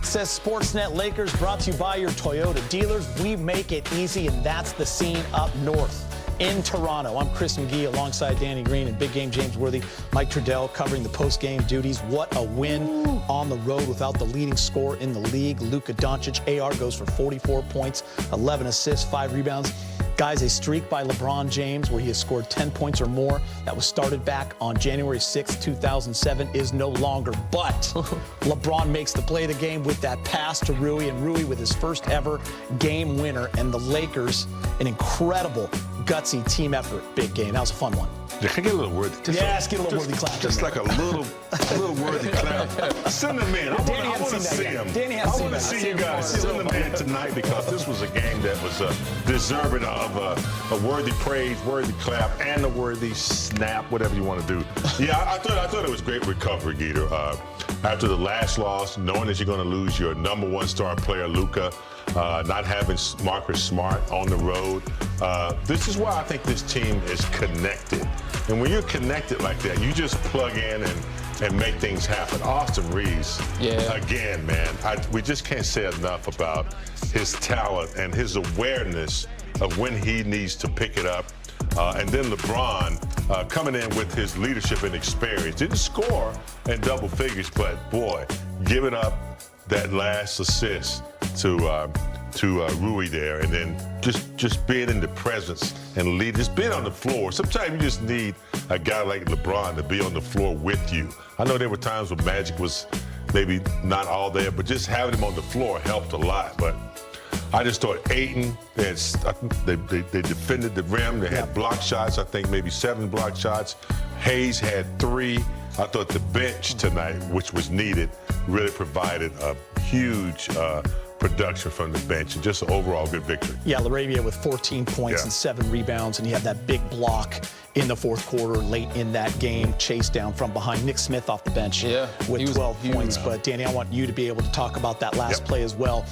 says Sportsnet Lakers, brought to you by your Toyota dealers. We make it easy, and that's the scene up north in Toronto. I'm Chris McGee alongside Danny Green and Big Game James Worthy. Mike Trudell covering the post-game duties. What a win on the road without the leading scorer in the league. Luka Doncic, AR goes for 44 points, 11 assists, 5 rebounds. Guys, a streak by LeBron James where he has scored 10 points or more that was started back on January 6, 2007 is no longer. But LeBron makes the play of the game with that pass to Rui, and Rui with his first ever game winner. And the Lakers, an incredible, gutsy team effort. Big game. That was a fun one. Yeah, can I get a little worthy? Yes, get a little worthy clap. Just like a little worthy clap. Send them in. I want to see them. I want to see you guys. Send them in tonight because this was a game that was deserving of a worthy praise, worthy clap, and a worthy snap, whatever you want to do. Yeah, I thought it was great recovery, Geeter. After the last loss, knowing that you're going to lose your #1 star player, Luka, not having Marcus Smart on the road. This is why I think this team is connected. And when you're connected like that, you just plug in and make things happen. Austin Reaves, again, man, we just can't say enough about his talent and his awareness of when he needs to pick it up. And then LeBron coming in with his leadership and experience. Didn't score in double figures, but boy, giving up that last assist to Rui there, and then just being in the presence and lead, just being on the floor. Sometimes you just need a guy like LeBron to be on the floor with you. I know there were times when Magic was maybe not all there, but just having him on the floor helped a lot. But I just thought Ayton, they defended the rim. They had block shots, I think maybe 7 block shots. Hayes had 3. I thought the bench tonight, which was needed, really provided a huge production from the bench and just an overall good victory. Yeah, LaRavia with 14 points and 7 rebounds, and he had that big block in the fourth quarter late in that game, chased down from behind. Nick Smith off the bench with 12 points. But Danny, I want you to be able to talk about that last play as well.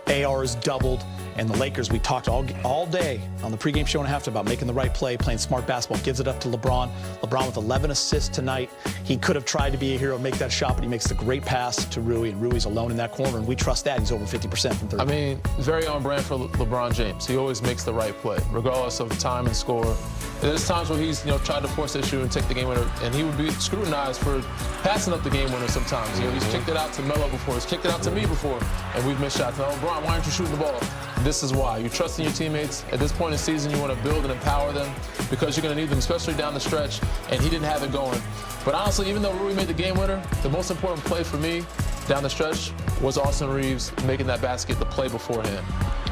AR is doubled, and the Lakers, we talked all day on the pregame show and a half about making the right play, playing smart basketball, gives it up to LeBron. LeBron with 11 assists tonight. He could have tried to be a hero, make that shot, but he makes the great pass to Rui, and Rui's alone in that corner, and we trust that. He's over 50% from 3. I mean, very on brand for LeBron James. He always makes the right play, regardless of time and score. There's times where he's tried to force the issue and take the game winner, and he would be scrutinized for passing up the game winner sometimes. He's kicked it out to Melo before, he's kicked it out to me before, and we've missed shots. Now, LeBron, why aren't you shooting the ball? This is why. You trust in your teammates. At this point in the season, you want to build and empower them because you're going to need them, especially down the stretch, and he didn't have it going. But honestly, even though Rui made the game winner, the most important play for me down the stretch was Austin Reaves making that basket the play beforehand.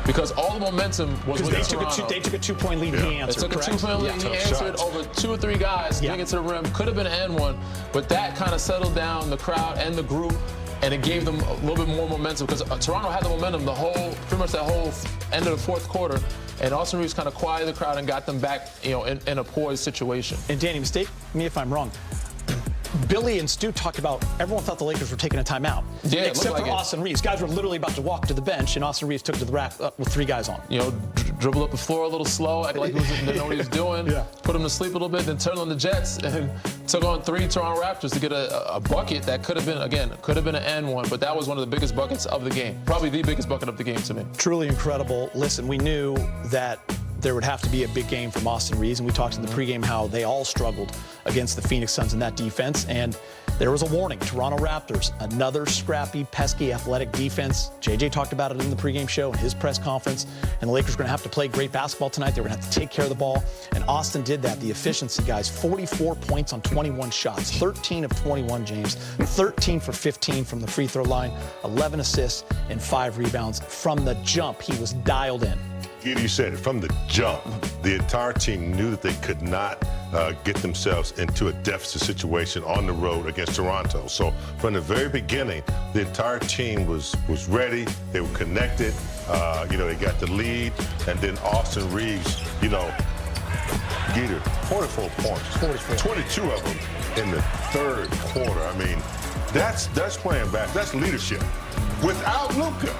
Because all the momentum was with Toronto. They took a 2-point lead and he answered, They took a 2-point lead and he answered over 2 or 3 guys getting it to the rim. Could have been an N1, but that kind of settled down the crowd and the group, and it gave them a little bit more momentum because Toronto had the momentum pretty much that whole end of the fourth quarter, and Austin Reaves kind of quieted the crowd and got them back, in a poised situation. And Danny, mistake me if I'm wrong. Billy and Stu talked about everyone thought the Lakers were taking a timeout. Yeah, except for Austin Reaves. Guys were literally about to walk to the bench, and Austin Reaves took it to the rack with 3 guys on. Dribble up the floor a little slow, act like he didn't know what he was doing, put him to sleep a little bit, then turned on the Jets and took on 3 Toronto Raptors to get a bucket that could have been, an N1, but that was one of the biggest buckets of the game. Probably the biggest bucket of the game to me. Truly incredible. Listen, we knew that there would have to be a big game from Austin Reaves, and we talked in the pregame how they all struggled against the Phoenix Suns in that defense, and there was a warning. Toronto Raptors, another scrappy, pesky, athletic defense. JJ talked about it in the pregame show in his press conference, and the Lakers are going to have to play great basketball tonight. They're going to have to take care of the ball, and Austin did that. The efficiency, guys, 44 points on 21 shots, 13 of 21, James, 13 for 15 from the free throw line, 11 assists, and 5 rebounds. From the jump, he was dialed in. You said it, from the jump, the entire team knew that they could not get themselves into a deficit situation on the road against Toronto. So from the very beginning, the entire team was ready. They were connected. They got the lead, and then Austin Reaves, Geeter, 44 points, 22 of them in the third quarter. I mean, that's playing back. That's leadership. Without Luka.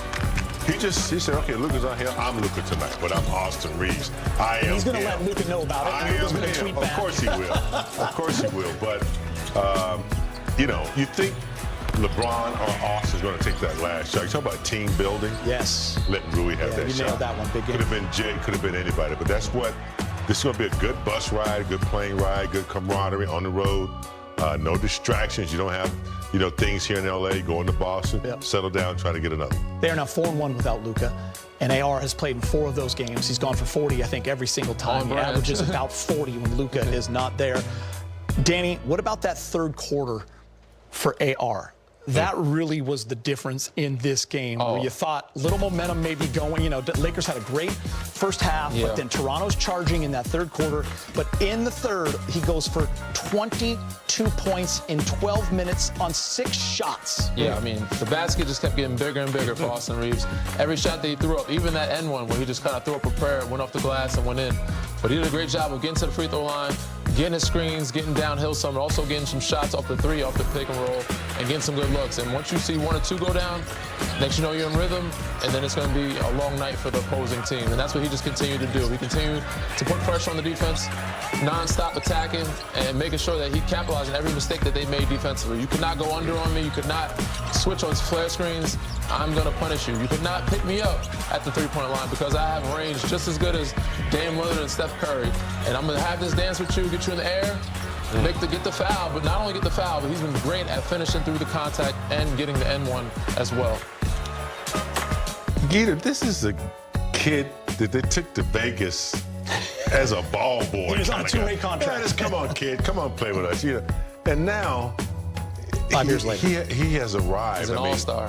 He said, okay, Luka's on here. I'm Luka tonight, but I'm Austin Reaves. He's going to let Luka know about it. I am him. Of course he will. Of course he will. But, you think LeBron or Austin's going to take that last shot. You talk about team building. Yes. Letting Rui have that you shot. nailed that one. Big game. Could have been Jay, could have been anybody, but that's what. This is going to be a good bus ride, good plane ride, good camaraderie on the road. No distractions. You don't have, things here in LA. Going to Boston, settle down, try to get another. They are now 4-1 without Luka. And AR has played in 4 of those games. He's gone for 40, I think, every single time. He averages about 40 when Luka is not there. Danny, what about that third quarter for AR? That really was the difference in this game, where you thought little momentum may be going. Lakers had a great first half, but then Toronto's charging in that third quarter. But in the third, he goes for 22 points in 12 minutes on 6 shots. Yeah, I mean, the basket just kept getting bigger and bigger for Austin Reaves. Every shot that he threw up, even that end one where he just kind of threw up a prayer, went off the glass and went in. But he did a great job of getting to the free throw line, getting his screens, getting downhill some, and also getting some shots off the 3, off the pick and roll, and getting some good looks. And once you see 1 or 2 go down, next you know you're in rhythm, and then it's going to be a long night for the opposing team. And that's what he just continued to do. He continued to put pressure on the defense, non-stop attacking, and making sure that he capitalized on every mistake that they made defensively. You could not go under on me. You could not switch on flare screens. I'm going to punish you. You could not pick me up at the 3-point line because I have range just as good as Dame Lillard and Steph Curry. And I'm going to have this dance with you, get you in the air, get the foul, but not only get the foul, but he's been great at finishing through the contact and getting the N1 as well. Gator, this is a kid that they took to Vegas as a ball boy. He was on a 2-way contract. Yeah, just come on, kid. Come on, play with us. And now, 5 years later, he has arrived. He's an all-star.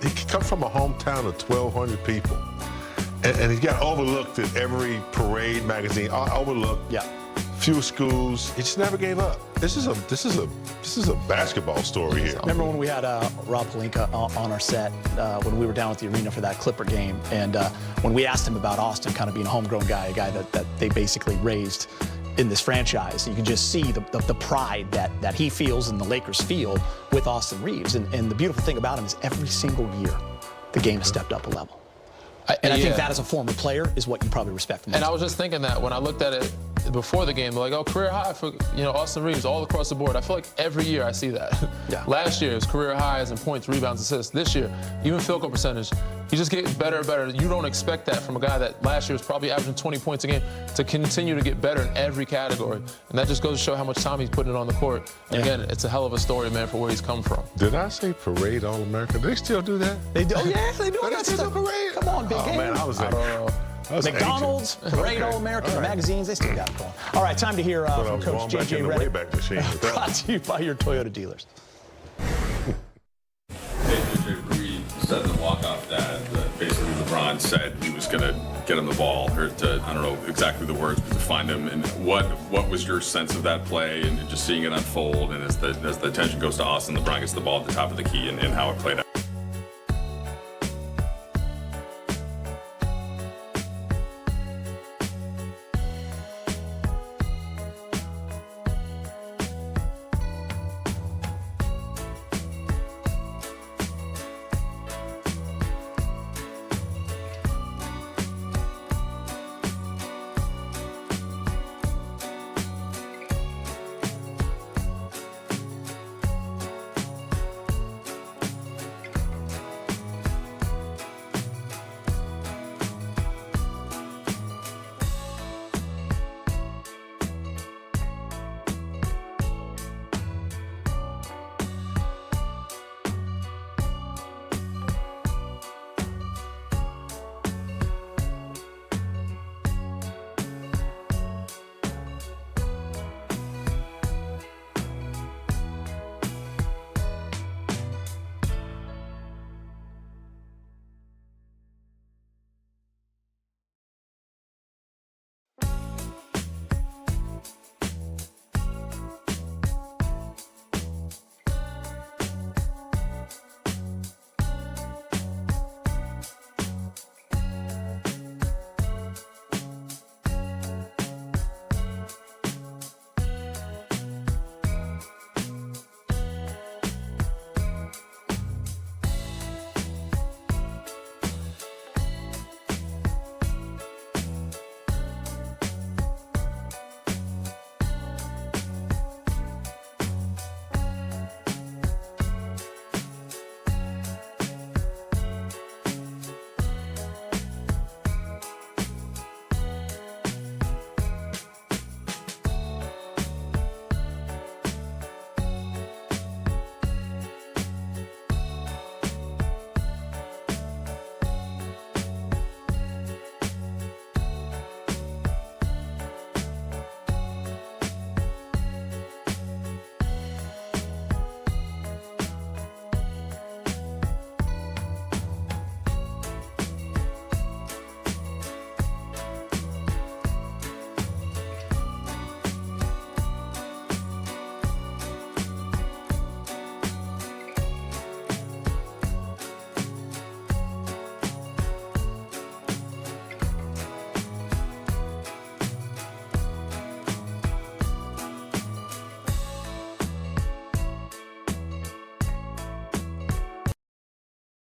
He comes from a hometown of 1,200 people. And he got overlooked at every parade, magazine, overlooked. Yeah. Few schools. He just never gave up. This is a basketball story here. Remember when we had Rob Pelinka on our set when we were down at the arena for that Clipper game, and when we asked him about Austin kind of being a homegrown guy, a guy that they basically raised in this franchise, you can just see the pride that he feels and the Lakers feel with Austin Reaves. And the beautiful thing about him is every single year the game has stepped up a level. I think that as a former player is what you probably respect the most. And I was just thinking that when I looked at it before the game, like, career high for Austin Reaves all across the board. I feel like every year I see that. Yeah. Last year his career highs in points, rebounds, assists. This year, even field goal percentage, he just gets better and better. You don't expect that from a guy that last year was probably averaging 20 points a game to continue to get better in every category. And that just goes to show how much time he's putting it on the court. And again, it's a hell of a story, man, for where he's come from. Did I say parade All-American? Do they still do that? They do. Oh, yeah, they do. They still parade? Come on, big game. Man, I don't know. McDonald's, Parade All-American, magazines, they still got it going. All right, time to hear from Coach J.J. Redick. Brought to you by your Toyota dealers. He said in the walk-off that basically LeBron said he was going to get him the ball, or to, I don't know exactly the words, but to find him. And what was your sense of that play and just seeing it unfold? And as the attention goes to Austin, LeBron gets the ball at the top of the key and how it played out?